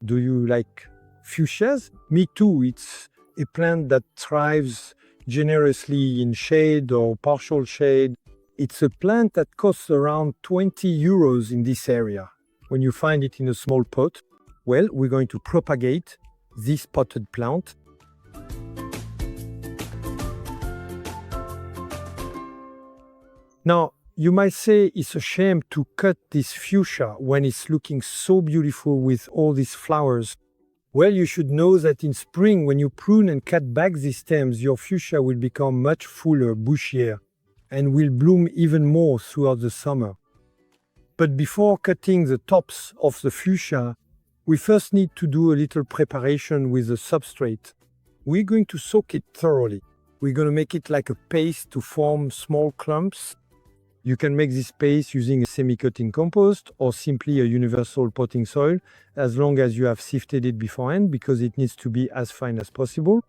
Do you like fuchsias? Me too. It's a plant that thrives generously in shade or partial shade. It's a plant that costs around 20 euros in this area. When you find it in a small pot, well, we're going to propagate this potted plant. Now, you might say it's a shame to cut this fuchsia when it's looking so beautiful with all these flowers. Well, you should know that in spring, when you prune and cut back the stems, your fuchsia will become much fuller, bushier, and will bloom even more throughout the summer. But before cutting the tops of the fuchsia, we first need to do a little preparation with the substrate. We're going to soak it thoroughly. We're going to make it like a paste to form small clumps. You can make this paste using a semi-cutting compost or simply a universal potting soil, as long as you have sifted it beforehand, because it needs to be as fine as possible.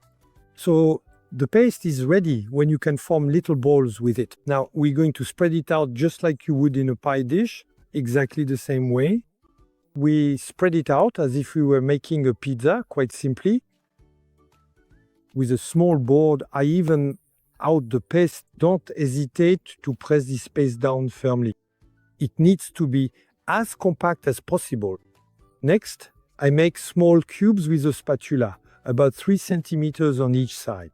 So the paste is ready when you can form little balls with it. Now we're going to spread it out just like you would in a pie dish, exactly the same way. We spread it out as if we were making a pizza, quite simply. With a small board, I even out the paste. Don't hesitate to press this paste down firmly. It needs to be as compact as possible. Next, I make small cubes with a spatula, about 3 centimeters on each side.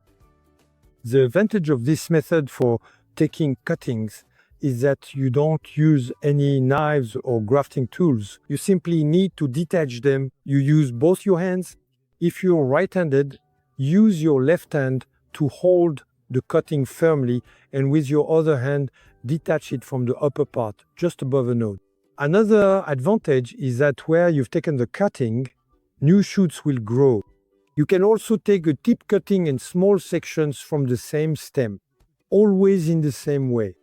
The advantage of this method for taking cuttings is that you don't use any knives or grafting tools. You simply need to detach them. You use both your hands. If you're right-handed, use your left hand to hold the cutting firmly, and with your other hand, detach it from the upper part, just above the node. Another advantage is that where you've taken the cutting, new shoots will grow. You can also take a tip cutting in small sections from the same stem, always in the same way.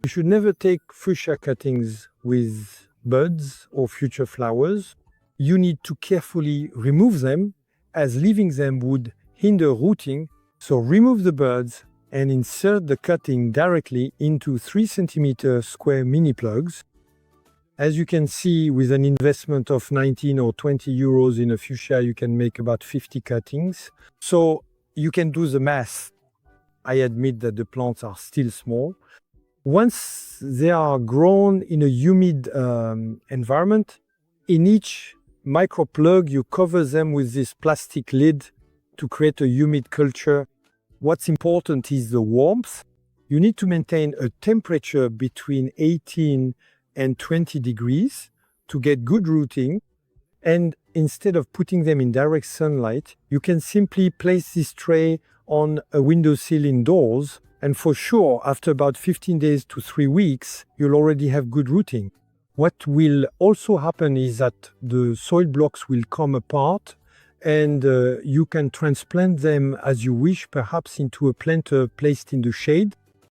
You should never take fuchsia cuttings with buds or future flowers. You need to carefully remove them, as leaving them would hinder rooting. So remove the buds and insert the cutting directly into 3 centimeter square mini plugs. As you can see, with an investment of 19 or 20 euros in a fuchsia, you can make about 50 cuttings. So you can do the math. I admit that the plants are still small. Once they are grown in a humid environment, in each micro plug, you cover them with this plastic lid to create a humid culture. What's important is the warmth. You need to maintain a temperature between 18 and 20 degrees to get good rooting. And instead of putting them in direct sunlight, you can simply place this tray on a windowsill indoors. And for sure, after about 15 days to 3 weeks, you'll already have good rooting. What will also happen is that the soil blocks will come apart, and you can transplant them as you wish, perhaps into a planter placed in the shade.